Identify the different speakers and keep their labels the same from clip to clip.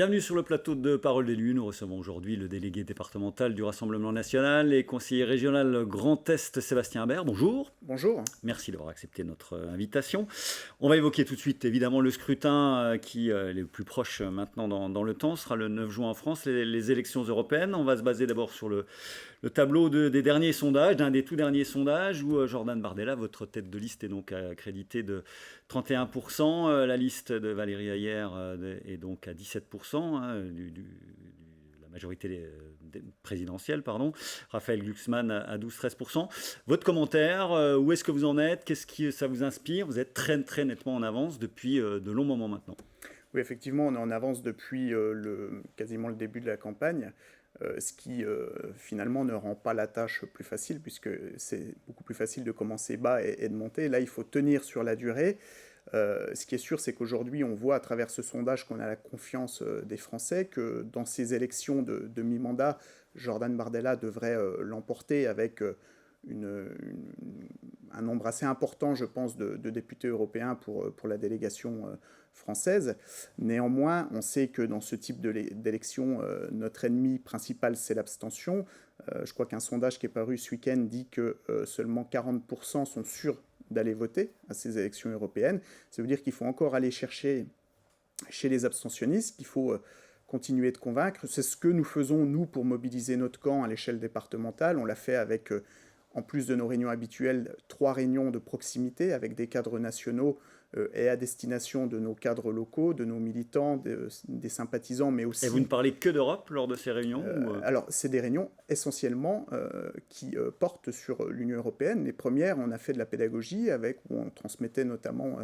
Speaker 1: Bienvenue sur le plateau de Parole d'élus. Nous recevons aujourd'hui le délégué départemental du Rassemblement national et conseiller régional Grand Est, Sébastien Habert. Bonjour.
Speaker 2: Bonjour.
Speaker 1: Merci d'avoir accepté notre invitation. On va évoquer tout de suite évidemment le scrutin qui est le plus proche maintenant dans le temps. Ce sera le 9 juin en France, les élections européennes. On va se baser d'abord sur le tableau des derniers sondages, d'un des tout derniers sondages où Jordan Bardella, votre tête de liste, est donc accrédité de 31%. La liste de Valérie Hayer est donc à 17%. La majorité présidentielle, pardon. Raphaël Glucksmann à 12-13%. Votre commentaire, où est-ce que vous en êtes? Qu'est-ce que ça vous inspire? Vous êtes très, très nettement en avance depuis de longs moments maintenant.
Speaker 2: Oui, effectivement, on est en avance depuis quasiment le début de la campagne, ce qui finalement ne rend pas la tâche plus facile, puisque c'est beaucoup plus facile de commencer bas et de monter. Là, il faut tenir sur la durée. Ce qui est sûr, c'est qu'aujourd'hui, on voit à travers ce sondage qu'on a la confiance des Français, que dans ces élections de mi-mandat, Jordan Bardella devrait l'emporter avec un nombre assez important, je pense, de députés européens pour la délégation française. Néanmoins, on sait que dans ce type d'élection, notre ennemi principal, c'est l'abstention. Je crois qu'un sondage qui est paru ce week-end dit que seulement 40% sont sûrs d'aller voter à ces élections européennes. Ça veut dire qu'il faut encore aller chercher chez les abstentionnistes, qu'il faut continuer de convaincre. C'est ce que nous faisons, nous, pour mobiliser notre camp à l'échelle départementale. On l'a fait avec, en plus de nos réunions habituelles, 3 réunions de proximité avec des cadres nationaux et à destination de nos cadres locaux, de nos militants, des sympathisants, mais aussi...
Speaker 1: Et vous ne parlez que d'Europe lors de ces réunions
Speaker 2: Alors, c'est des réunions essentiellement qui portent sur l'Union européenne. Les premières, on a fait de la pédagogie où on transmettait notamment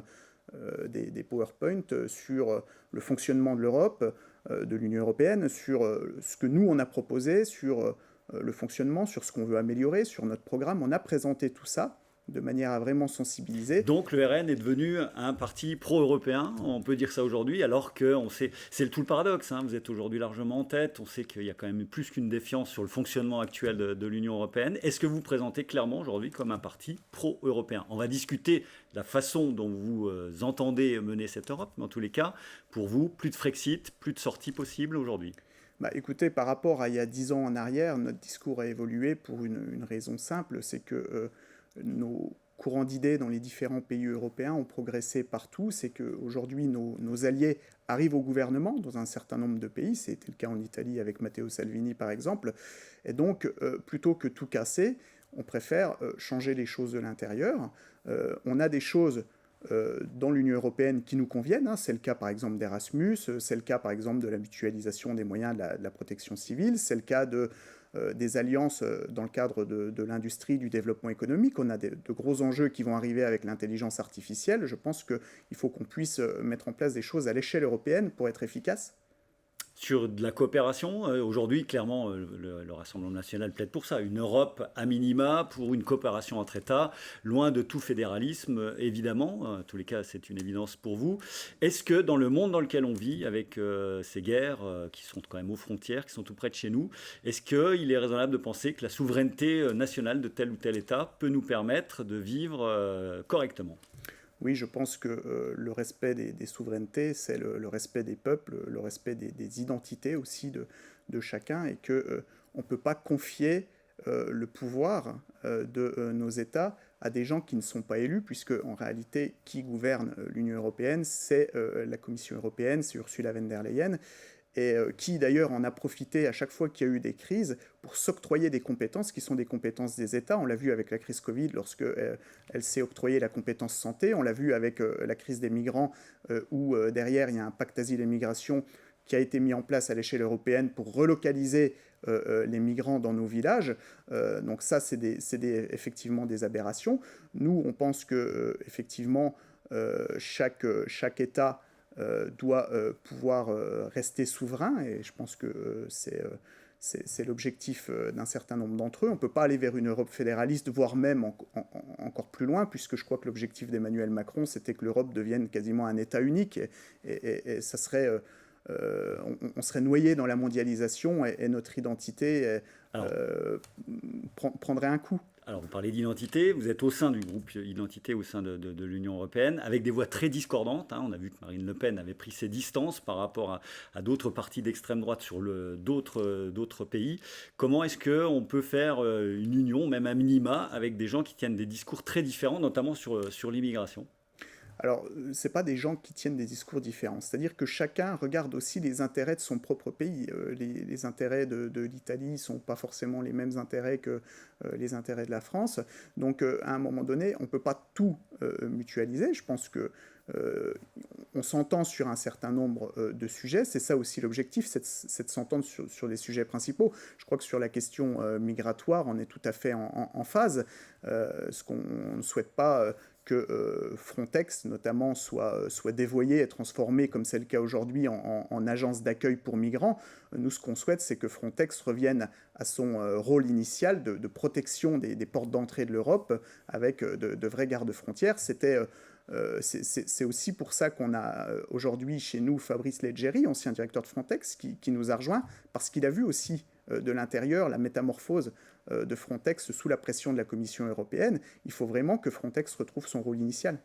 Speaker 2: des PowerPoint sur le fonctionnement de l'Europe, de l'Union européenne, sur ce que nous, on a proposé, sur le fonctionnement, sur ce qu'on veut améliorer, sur notre programme. On a présenté tout ça de manière à vraiment sensibiliser.
Speaker 1: Donc le RN est devenu un parti pro-européen, on peut dire ça aujourd'hui, alors que c'est tout le paradoxe, hein. Vous êtes aujourd'hui largement en tête, on sait qu'il y a quand même plus qu'une défiance sur le fonctionnement actuel de l'Union européenne. Est-ce que vous vous présentez clairement aujourd'hui comme un parti pro-européen? On va discuter de la façon dont vous entendez mener cette Europe, mais en tous les cas, pour vous, plus de Frexit, plus de sorties possibles aujourd'hui?
Speaker 2: Écoutez, par rapport à il y a 10 ans en arrière, notre discours a évolué pour une raison simple, c'est que nos courants d'idées dans les différents pays européens ont progressé partout. C'est qu'aujourd'hui, nos alliés arrivent au gouvernement dans un certain nombre de pays. C'était le cas en Italie avec Matteo Salvini, par exemple. Et donc, plutôt que tout casser, on préfère changer les choses de l'intérieur. On a des choses dans l'Union européenne qui nous conviennent. C'est le cas par exemple d'Erasmus, c'est le cas par exemple de la mutualisation des moyens de la protection civile, c'est le cas des alliances dans le cadre de l'industrie, du développement économique. On a de gros enjeux qui vont arriver avec l'intelligence artificielle. Je pense qu'il faut qu'on puisse mettre en place des choses à l'échelle européenne pour être efficace.
Speaker 1: Sur de la coopération, aujourd'hui, clairement, le Rassemblement national plaide pour ça. Une Europe à minima pour une coopération entre États, loin de tout fédéralisme, évidemment. En tous les cas, c'est une évidence pour vous. Est-ce que dans le monde dans lequel on vit, avec ces guerres qui sont quand même aux frontières, qui sont tout près de chez nous, est-ce qu'il est raisonnable de penser que la souveraineté nationale de tel ou tel État peut nous permettre de vivre correctement ?
Speaker 2: Oui, je pense que le respect des souverainetés, c'est le respect des peuples, le respect des identités aussi de chacun, et qu'on ne peut pas confier le pouvoir de nos États à des gens qui ne sont pas élus, puisque en réalité, qui gouverne l'Union européenne, c'est la Commission européenne, c'est Ursula von der Leyen, et qui d'ailleurs en a profité à chaque fois qu'il y a eu des crises pour s'octroyer des compétences qui sont des compétences des États. On l'a vu avec la crise Covid lorsque elle s'est octroyée la compétence santé, on l'a vu avec la crise des migrants où derrière il y a un pacte asile et migration qui a été mis en place à l'échelle européenne pour relocaliser les migrants dans nos villages. Donc ça, c'est effectivement des aberrations. Nous, on pense que effectivement chaque État doit pouvoir rester souverain, et je pense que c'est l'objectif d'un certain nombre d'entre eux. On ne peut pas aller vers une Europe fédéraliste, voire même encore plus loin, puisque je crois que l'objectif d'Emmanuel Macron, c'était que l'Europe devienne quasiment un État unique, et ça serait... on serait noyé dans la mondialisation, et notre identité prendrait un coup.
Speaker 1: Alors, vous parlez d'identité, vous êtes au sein du groupe Identité au sein de l'Union européenne, avec des voix très discordantes. Hein. On a vu que Marine Le Pen avait pris ses distances par rapport à d'autres partis d'extrême droite sur d'autres pays. Comment est-ce qu'on peut faire une union, même à minima, avec des gens qui tiennent des discours très différents, notamment sur l'immigration?
Speaker 2: Alors, ce n'est pas des gens qui tiennent des discours différents. C'est-à-dire que chacun regarde aussi les intérêts de son propre pays. Les intérêts de l'Italie ne sont pas forcément les mêmes intérêts que les intérêts de la France. Donc, à un moment donné, on ne peut pas tout mutualiser. Je pense que on s'entend sur un certain nombre de sujets. C'est ça aussi l'objectif, c'est de s'entendre sur les sujets principaux. Je crois que sur la question migratoire, on est tout à fait en phase. Ce qu'on ne souhaite pas que Frontex, notamment, soit dévoyé et transformé, comme c'est le cas aujourd'hui, en agence d'accueil pour migrants. Nous, ce qu'on souhaite, c'est que Frontex revienne à son rôle initial de protection des portes d'entrée de l'Europe avec de vrais gardes-frontières. C'est aussi pour ça qu'on a aujourd'hui chez nous Fabrice Leggeri, ancien directeur de Frontex, qui nous a rejoint, parce qu'il a vu aussi de l'intérieur la métamorphose de Frontex sous la pression de la Commission européenne. Il faut vraiment que Frontex retrouve son rôle initial.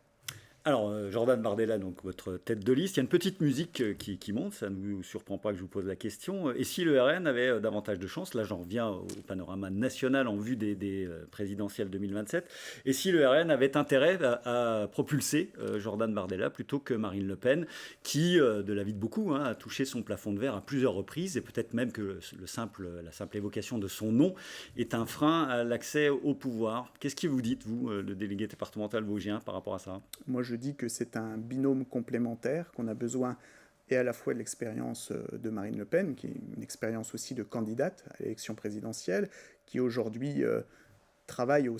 Speaker 1: Alors, Jordan Bardella, donc votre tête de liste, il y a une petite musique qui monte, ça ne vous surprend pas que je vous pose la question. Et si le RN avait davantage de chance, là j'en reviens au panorama national en vue des présidentielles 2027, et si le RN avait intérêt à propulser Jordan Bardella plutôt que Marine Le Pen, qui, de l'avis de beaucoup, hein, a touché son plafond de verre à plusieurs reprises, et peut-être même que la simple évocation de son nom est un frein à l'accès au pouvoir. Qu'est-ce que vous dites, vous, le délégué départemental vosgien, par rapport à ça?
Speaker 2: Moi, je dis que c'est un binôme complémentaire, qu'on a besoin et à la fois de l'expérience de Marine Le Pen, qui est une expérience aussi de candidate à l'élection présidentielle, qui aujourd'hui travaille en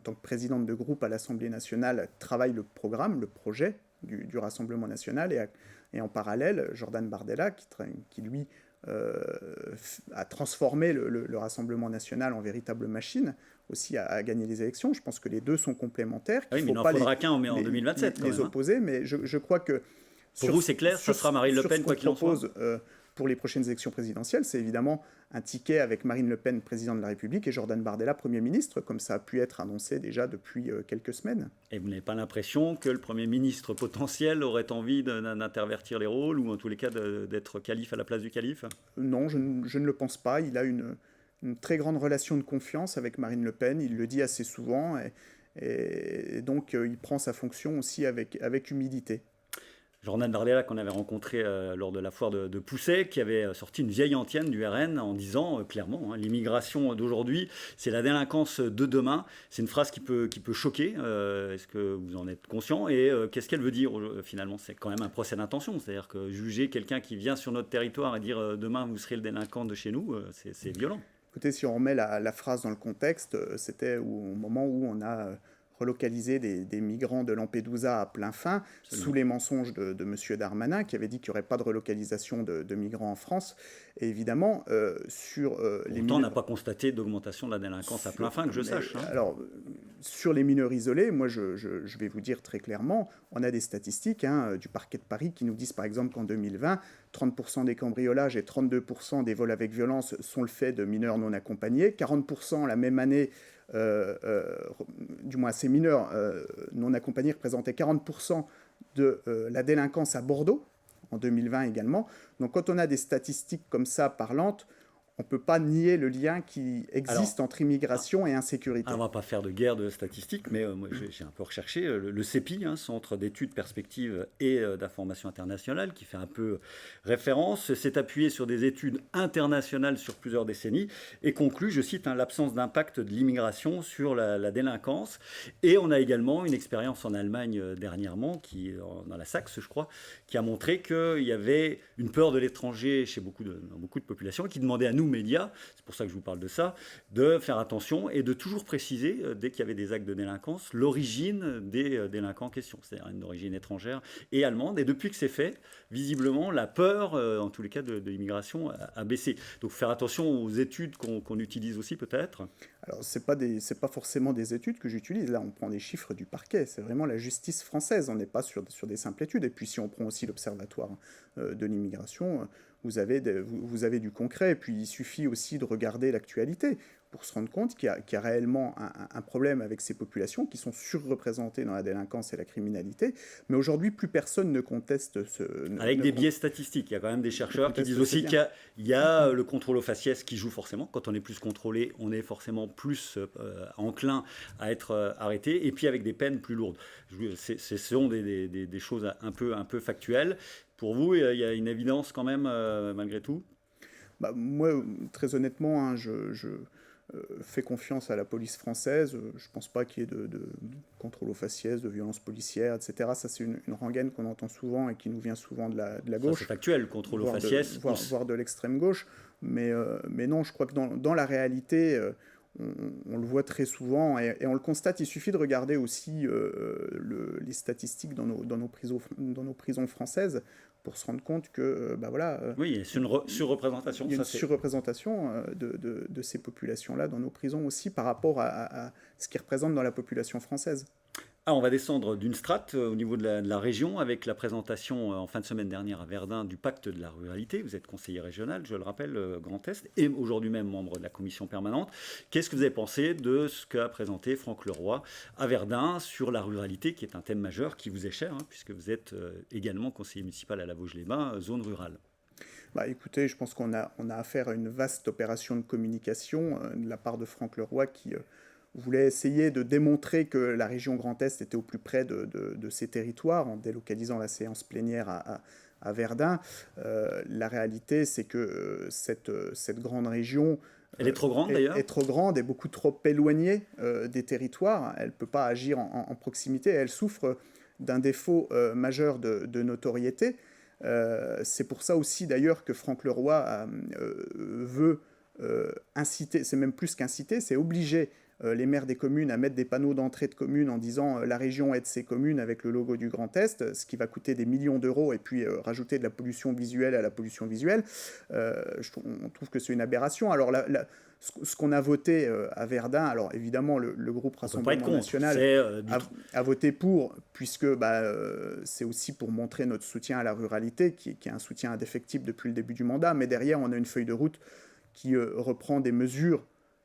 Speaker 2: tant que présidente de groupe à l'Assemblée nationale, travaille le programme, le projet du Rassemblement national, et en parallèle, Jordan Bardella, qui lui a transformé le Rassemblement national en véritable machine, aussi à gagner les élections. Je pense que les deux sont complémentaires.
Speaker 1: Oui, mais il n'en faudra qu'un en 2027.
Speaker 2: Les opposer, mais je crois que...
Speaker 1: Pour vous, c'est clair, ce sera Marine Le Pen, quoi qu'il en soit.
Speaker 2: Pour les prochaines élections présidentielles, c'est évidemment un ticket avec Marine Le Pen, président de la République, et Jordan Bardella, Premier ministre, comme ça a pu être annoncé déjà depuis quelques semaines.
Speaker 1: Et vous n'avez pas l'impression que le Premier ministre potentiel aurait envie d'intervertir les rôles, ou en tous les cas d'être calife à la place du calife?
Speaker 2: Non, je ne le pense pas. Il a une très grande relation de confiance avec Marine Le Pen, il le dit assez souvent, et donc il prend sa fonction aussi avec humilité.
Speaker 1: Jordan Bardella, qu'on avait rencontré lors de la foire de Poussey, qui avait sorti une vieille antienne du RN en disant clairement, hein, l'immigration d'aujourd'hui, c'est la délinquance de demain. C'est une phrase qui peut choquer. Est-ce que vous en êtes conscient? Et qu'est-ce qu'elle veut dire finalement? C'est quand même un procès d'intention. C'est-à-dire que juger quelqu'un qui vient sur notre territoire et dire demain vous serez le délinquant de chez nous, c'est violent.
Speaker 2: Écoutez, si on remet la phrase dans le contexte, c'était au moment où on a relocaliser des migrants de Lampedusa à plein fin, sous les mensonges de M. Darmanin, qui avait dit qu'il n'y aurait pas de relocalisation de migrants en France. Et évidemment, sur les
Speaker 1: mineurs... on n'a pas constaté d'augmentation de la délinquance à plein fin, que je sache. Hein.
Speaker 2: Alors, sur les mineurs isolés, moi, je vais vous dire très clairement, on a des statistiques du parquet de Paris qui nous disent, par exemple, qu'en 2020, 30% des cambriolages et 32% des vols avec violence sont le fait de mineurs non accompagnés, 40% la même année... du moins ces mineurs non accompagnés représentaient 40% de la délinquance à Bordeaux, en 2020 également. Donc quand on a des statistiques comme ça parlantes, on ne peut pas nier le lien qui existe entre immigration et insécurité.
Speaker 1: On ne va pas faire de guerre de statistiques, mais moi j'ai un peu recherché le CEPI, Centre d'études, perspectives et d'information internationale, qui fait un peu référence, s'est appuyé sur des études internationales sur plusieurs décennies et conclut, je cite, l'absence d'impact de l'immigration sur la délinquance. Et on a également une expérience en Allemagne dernièrement, dans la Saxe, je crois, qui a montré qu'il y avait une peur de l'étranger chez beaucoup de populations qui demandait à nous, médias, c'est pour ça que je vous parle de ça, de faire attention et de toujours préciser, dès qu'il y avait des actes de délinquance, l'origine des délinquants en question, c'est-à-dire une origine étrangère et allemande. Et depuis que c'est fait, visiblement, la peur, en tous les cas de l'immigration, a baissé. Donc faire attention aux études qu'on utilise aussi peut-être.
Speaker 2: Alors, c'est pas forcément des études que j'utilise. Là, on prend des chiffres du parquet. C'est vraiment la justice française. On n'est pas sur des simples études. Et puis, si on prend aussi l'Observatoire de l'immigration, vous avez du concret. Et puis il suffit aussi de regarder l'actualité pour se rendre compte qu'il y a réellement un problème avec ces populations qui sont surreprésentées dans la délinquance et la criminalité. Mais aujourd'hui, plus personne ne conteste
Speaker 1: avec des biais statistiques. Il y a quand même des chercheurs qui disent aussi qu'il y a le contrôle au faciès qui joue forcément. Quand on est plus contrôlé, on est forcément plus enclin à être arrêté. Et puis avec des peines plus lourdes. Ce sont des choses un peu factuelles. Pour vous, il y a une évidence quand même, malgré tout?
Speaker 2: Moi, très honnêtement, hein, je fais confiance à la police française. Je ne pense pas qu'il y ait de contrôle aux faciès, de violences policières, etc. Ça, c'est une rengaine qu'on entend souvent et qui nous vient souvent de la gauche.
Speaker 1: Ça, c'est factuel, le contrôle aux faciès.
Speaker 2: Voire de l'extrême gauche. Mais non, je crois que dans la réalité, on le voit très souvent et on le constate. Il suffit de regarder aussi les statistiques dans nos prisons françaises pour se rendre compte que,
Speaker 1: oui, c'est une surreprésentation.
Speaker 2: Il y a une surreprésentation de ces populations-là dans nos prisons aussi par rapport à ce qu'ils représentent dans la population française.
Speaker 1: On va descendre d'une strate au niveau de la région avec la présentation en fin de semaine dernière à Verdun du pacte de la ruralité. Vous êtes conseiller régional, je le rappelle, Grand Est, et aujourd'hui même membre de la commission permanente. Qu'est-ce que vous avez pensé de ce qu'a présenté Franck Leroy à Verdun sur la ruralité, qui est un thème majeur qui vous est cher, puisque vous êtes également conseiller municipal à la Vosges-les-Bains, zone rurale?
Speaker 2: Écoutez, je pense qu'on a affaire à une vaste opération de communication de la part de Franck Leroy qui voulait essayer de démontrer que la région Grand Est était au plus près de ses territoires en délocalisant la séance plénière à Verdun. La réalité, c'est que cette grande région...
Speaker 1: Elle est trop grande d'ailleurs.
Speaker 2: Est trop grande et beaucoup trop éloignée des territoires. Elle ne peut pas agir en proximité. Elle souffre d'un défaut majeur de notoriété. C'est pour ça aussi d'ailleurs que Franck Leroy veut inciter, c'est même plus qu'inciter, c'est obliger les maires des communes à mettre des panneaux d'entrée de communes en disant la région aide ses communes avec le logo du Grand Est, ce qui va coûter des millions d'euros et puis rajouter de la pollution visuelle à la pollution visuelle. On trouve que c'est une aberration. Alors ce qu'on a voté à Verdun, alors évidemment le groupe Rassemblement National a voté pour, puisque c'est aussi pour montrer notre soutien à la ruralité, qui est un soutien indéfectible depuis le début du mandat, mais derrière on a une feuille de route qui reprend des mesures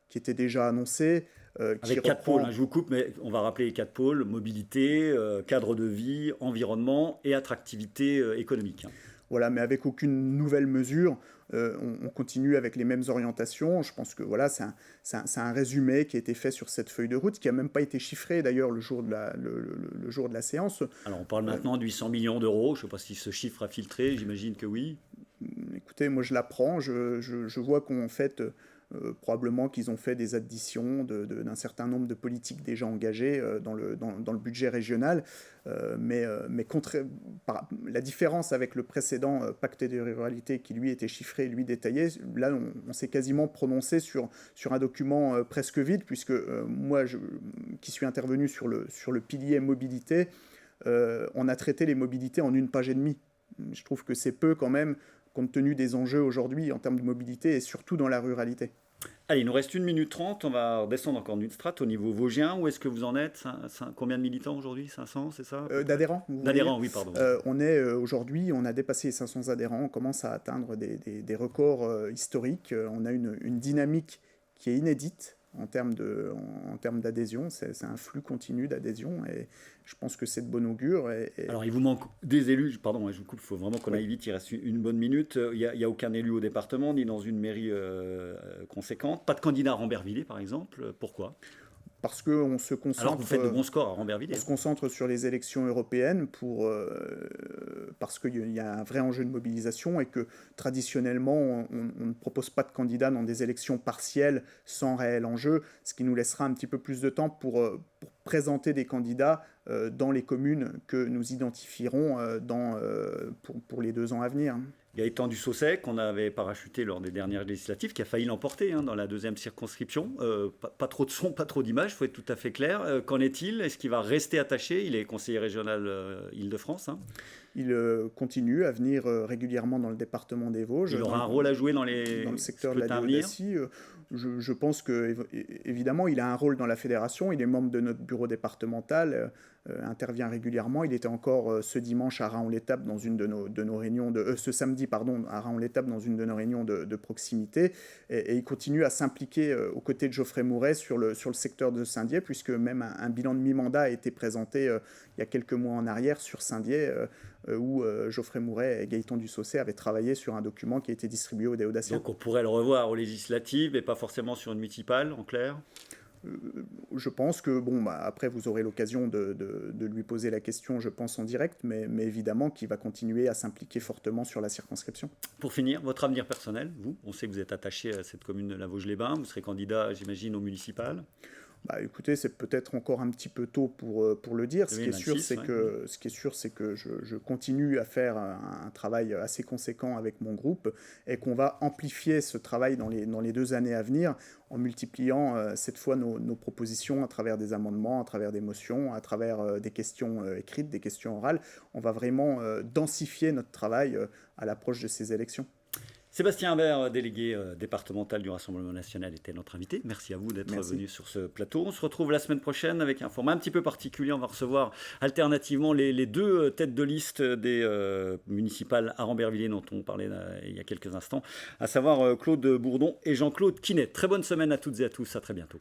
Speaker 2: qui étaient déjà annoncées.
Speaker 1: Avec 4 pôles, je vous coupe, mais on va rappeler les 4 pôles: mobilité, cadre de vie, environnement et attractivité économique.
Speaker 2: Voilà, mais avec aucune nouvelle mesure. On continue avec les mêmes orientations. Je pense que voilà, c'est un résumé qui a été fait sur cette feuille de route, qui n'a même pas été chiffré d'ailleurs le jour de la séance.
Speaker 1: Alors on parle maintenant de 800 millions d'euros. Je ne sais pas si ce chiffre a filtré, j'imagine que oui.
Speaker 2: Écoutez, moi je l'apprends. Je vois qu'en fait... probablement qu'ils ont fait des additions d'un certain nombre de politiques déjà engagées dans le budget régional. Mais la différence avec le précédent pacte de ruralité qui lui était chiffré, lui détaillé, là on s'est quasiment prononcé sur un document presque vide, puisque moi qui suis intervenu sur le pilier mobilité, on a traité les mobilités en 1 page et demie. Je trouve que c'est peu quand même, compte tenu des enjeux aujourd'hui en termes de mobilité et surtout dans la ruralité.
Speaker 1: Allez, il nous reste 1 minute 30, on va descendre encore d'une strate au niveau vosgien. Où est-ce que vous en êtes? Combien de militants aujourd'hui? 500, c'est ça?
Speaker 2: D'adhérents.
Speaker 1: D'adhérents, oui, pardon.
Speaker 2: Aujourd'hui, on a dépassé les 500 adhérents, on commence à atteindre des records historiques. On a une dynamique qui est inédite en termes d'adhésion. C'est un flux continu d'adhésion et je pense que c'est de bon augure.
Speaker 1: Alors, il vous manque des élus. Pardon, je vous coupe, il faut vraiment qu'on aille vite. Il reste une bonne minute. Il n'y a aucun élu au département, ni dans une mairie conséquente. Pas de candidat à Rambervillers, par exemple. Pourquoi?
Speaker 2: Parce qu'on se concentre...
Speaker 1: Alors que vous faites de bons scores à Rambervillers.
Speaker 2: On se concentre sur les élections européennes parce qu'il y a un vrai enjeu de mobilisation et que traditionnellement, on ne propose pas de candidats dans des élections partielles sans réel enjeu, ce qui nous laissera un petit peu plus de temps pour présenter des candidats dans les communes que nous identifierons pour les 2 ans à venir.
Speaker 1: Gaëtan Dussaucet, qu'on avait parachuté lors des dernières législatives, qui a failli l'emporter dans la 2e circonscription. Pas trop de son, pas trop d'images, il faut être tout à fait clair. Qu'en est-il? Est-ce qu'il va rester attaché? Il est conseiller régional Île-de-France.
Speaker 2: Il continue à venir régulièrement dans le département des Vosges.
Speaker 1: Il aura un rôle à jouer dans le
Speaker 2: secteur de la diplomatie. Je pense qu'évidemment, il a un rôle dans la fédération. Il est membre de notre bureau départemental. intervient régulièrement. Il était encore ce dimanche à Raon-l'Étape dans une de nos réunions ce samedi, pardon, à Raon-l'Étape dans une de nos réunions de proximité. Et il continue à s'impliquer aux côtés de Geoffrey Mouret sur le secteur de Saint-Dié, puisque même un bilan de mi-mandat a été présenté il y a quelques mois en arrière sur Saint-Dié, où Geoffrey Mouret et Gaëtan Dussaucet avaient travaillé sur un document qui a été distribué aux Déodaciens.
Speaker 1: Donc on pourrait le revoir aux législatives et pas forcément sur une municipale, en clair?
Speaker 2: Je pense que, bon, bah, après, vous aurez l'occasion de lui poser la question, je pense, en direct, mais évidemment qu'il va continuer à s'impliquer fortement sur la circonscription.
Speaker 1: Pour finir, votre avenir personnel, vous, on sait que vous êtes attaché à cette commune de La Vosges-les-Bains, vous serez candidat, j'imagine, au municipal.
Speaker 2: Bah, écoutez, c'est peut-être encore un petit peu tôt pour le dire. Ce qui est sûr, c'est que je continue à faire un travail assez conséquent avec mon groupe et qu'on va amplifier ce travail dans les 2 années à venir en multipliant cette fois nos propositions à travers des amendements, à travers des motions, à travers des questions écrites, des questions orales. On va vraiment densifier notre travail à l'approche de ces élections.
Speaker 1: Sébastien Habert, délégué départemental du Rassemblement national, était notre invité. Merci à vous d'être venu sur ce plateau. On se retrouve la semaine prochaine avec un format un petit peu particulier. On va recevoir alternativement les 2 têtes de liste des municipales à Rambervillers dont on parlait il y a quelques instants, à savoir Claude Bourdon et Jean-Claude Quinet. Très bonne semaine à toutes et à tous. À très bientôt.